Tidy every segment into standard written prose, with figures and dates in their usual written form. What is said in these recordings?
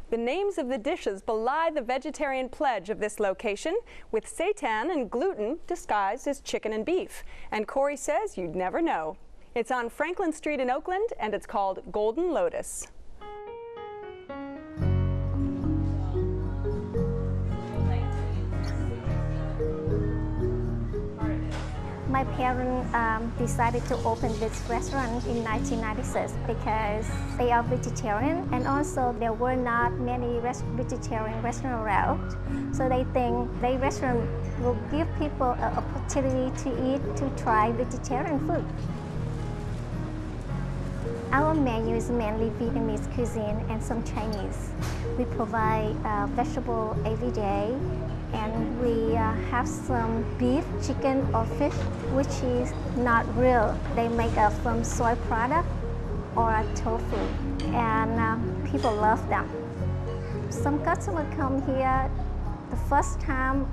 The names of the dishes belie the vegetarian pledge of this location, with seitan and gluten disguised as chicken and beef. And Corey says you'd never know. It's on Franklin Street in Oakland, and it's called Golden Lotus. My parents decided to open this restaurant in 1996 because they are vegetarian, and also there were not many vegetarian restaurants around. So they think their restaurant will give people an opportunity to try vegetarian food. Our menu is mainly Vietnamese cuisine and some Chinese. We provide vegetable every day, and we have some beef, chicken, or fish, which is not real. They make up from soy product or tofu, and people love them. Some customers come here the first time,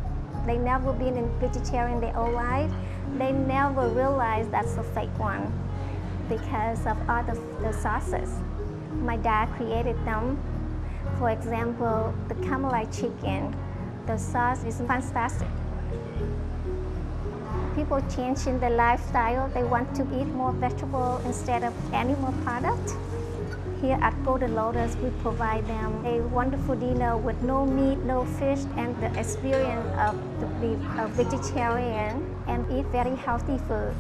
they never been in vegetarian their whole life. They never realize that's a fake one because of all the sauces. My dad created them. For example, the caramelized chicken. The sauce is fantastic. People changing their lifestyle. They want to eat more vegetable instead of animal product. Here at Golden Lotus, we provide them a wonderful dinner with no meat, no fish, and the experience of to be a vegetarian and eat very healthy food.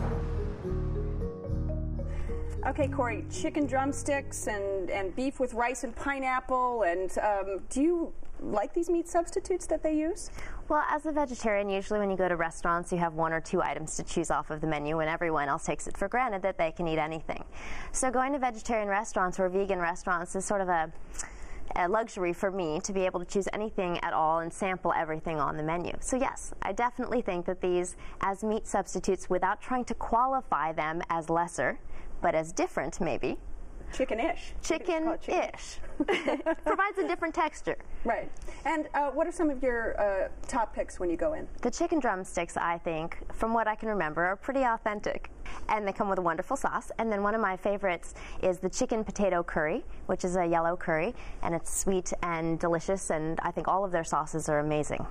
Okay, Corey, chicken drumsticks and beef with rice and pineapple, and do you like these meat substitutes that they use? Well, as a vegetarian, usually when you go to restaurants, you have one or two items to choose off of the menu, and everyone else takes it for granted that they can eat anything. So going to vegetarian restaurants or vegan restaurants is sort of a luxury for me to be able to choose anything at all and sample everything on the menu. So yes, I definitely think that these as meat substitutes, without trying to qualify them as lesser, but as different maybe. Chicken-ish. Chicken-ish. Provides a different texture. Right. And what are some of your top picks when you go in? The chicken drumsticks, I think, from what I can remember, are pretty authentic. And they come with a wonderful sauce. And then one of my favorites is the chicken potato curry, which is a yellow curry. And it's sweet and delicious, and I think all of their sauces are amazing.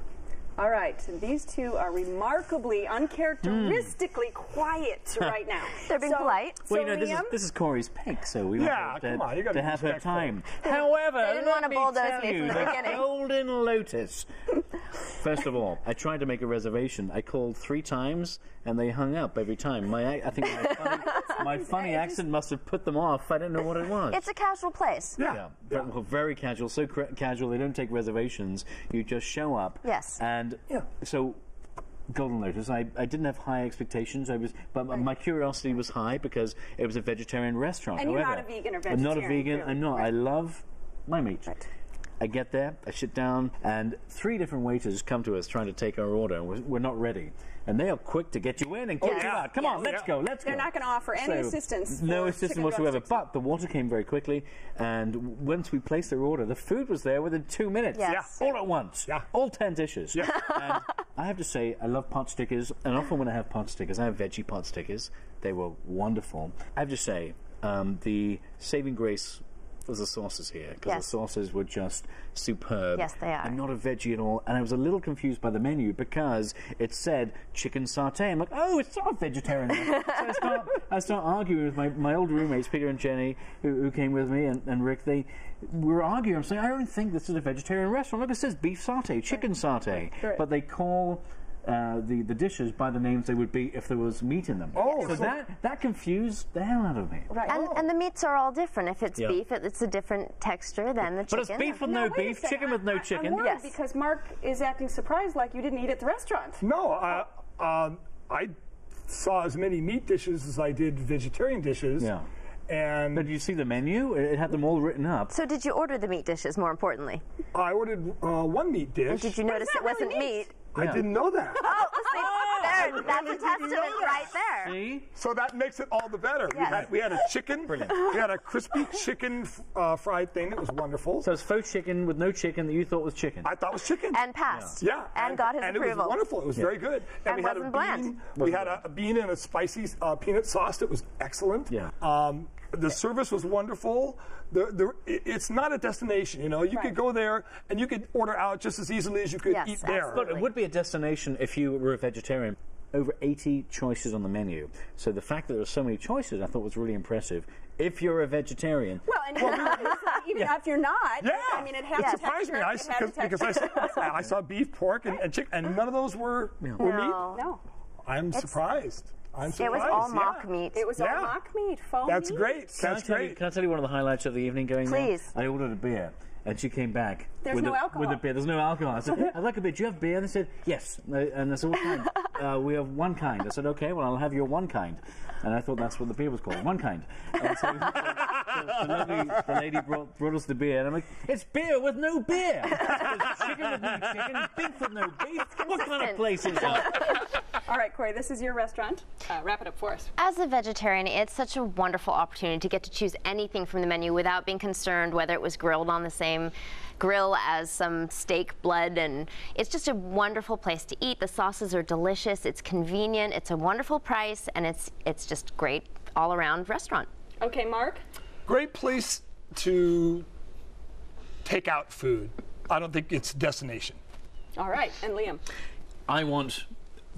All right, these two are remarkably, uncharacteristically quiet right now. They're being polite. Well, you know, this is Corey's pick, so we want to have her time. However, they didn't want to bulldoze me from the beginning. Golden Lotus. First of all, I tried to make a reservation. I called 3 times, and they hung up every time. I think my funny accent must have put them off. I don't know what it was. It's a casual place. Yeah. Well, very casual. So casual, they don't take reservations. You just show up. Yes. And so, Golden Lotus, I didn't have high expectations. But my curiosity was high because it was a vegetarian restaurant. And you're not a vegan or vegetarian. I'm not a vegan. Really. I'm not. Right. I love my meat. Right. I get there, I sit down, and 3 different waiters come to us trying to take our order, and we're not ready. And they are quick to get you in and kick you out. Come on, let's go. They're not going to offer any assistance. No assistance whatsoever. But the water came very quickly, and once we placed their order, the food was there within 2 minutes. Yes. All at once. All 10 dishes. And I have to say, I love pot stickers, and often when I have pot stickers, I have veggie pot stickers. They were wonderful. I have to say, the saving grace was the sauces here, because the sauces were just superb. Yes, they are. I'm not a veggie at all, and I was a little confused by the menu because it said chicken satay. I'm like, oh, it's not vegetarian. So I start arguing with my old roommates, Peter and Jenny, who came with me, and Rick. They were arguing. I'm saying, I don't think this is a vegetarian restaurant. Look, it says beef satay, chicken satay. Right. But they call the dishes by the names they would be if there was meat in them. So that confused the hell out of me. Right. And the meats are all different. If it's beef, it's a different texture than the chicken. But it's beef with no beef, chicken with no chicken. I'm worried because Mark is acting surprised like you didn't eat at the restaurant. No, I saw as many meat dishes as I did vegetarian dishes. Yeah. And but did you see the menu? It had them all written up. So did you order the meat dishes, more importantly? I ordered 1 meat dish. And did you notice it wasn't meat? I didn't know that. Oh, that's a testament right there. See? So that makes it all the better. Yes. We had a chicken. Brilliant. We had a crispy chicken fried thing. It was wonderful. So it's faux chicken with no chicken that you thought was chicken. I thought was chicken. And passed. Yeah. And got his approval. And it was wonderful. It was very good. And we had wasn't bland. We had a bean and a spicy peanut sauce that was excellent. Yeah. The service was wonderful. It's not a destination, you know. You could go there and you could order out just as easily as you could eat there. Absolutely. But it would be a destination if you were a vegetarian. Over 80 choices on the menu. So the fact that there are so many choices I thought was really impressive. If you're a vegetarian. Well, and even if you're not, I mean, it has It surprised me because I saw beef, pork, and chicken, and none of those were meat. No. I'm surprised. It was all mock meat. It was all mock meat, faux That's meat. great. That's great. Can I tell you one of the highlights of the evening going there? Please. I ordered a beer. And she came back There's no alcohol. with a beer. There's no alcohol. I said, I'd like a beer. Do you have beer? And they said, yes. And I said, what kind? We have one kind. I said, okay, well, I'll have your one kind. And I thought that's what the beer was called, one kind. And so the lady brought us the beer. And I'm like, it's beer with no beer. It's chicken with no chicken, beef with no beef. What kind of place is that? All right, Corey, this is your restaurant. Wrap it up for us. As a vegetarian, it's such a wonderful opportunity to get to choose anything from the menu without being concerned whether it was grilled on the same grill as some steak blood, and it's just a wonderful place to eat. The sauces are delicious, it's convenient, it's a wonderful price, and it's just great all-around restaurant. Okay, Mark? Great place to take out food. I don't think it's a destination. All right, and Liam? I want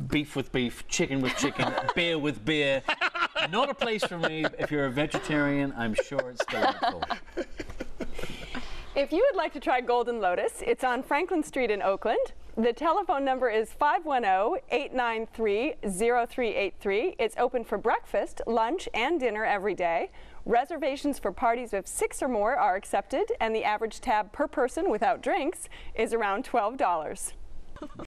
beef with beef, chicken with chicken, beer with beer. Not a place for me. If you're a vegetarian, I'm sure it's delightful. If you would like to try Golden Lotus, it's on Franklin Street in Oakland. The telephone number is 510-893-0383. It's open for breakfast, lunch, and dinner every day. Reservations for parties of 6 or more are accepted, and the average tab per person without drinks is around $12.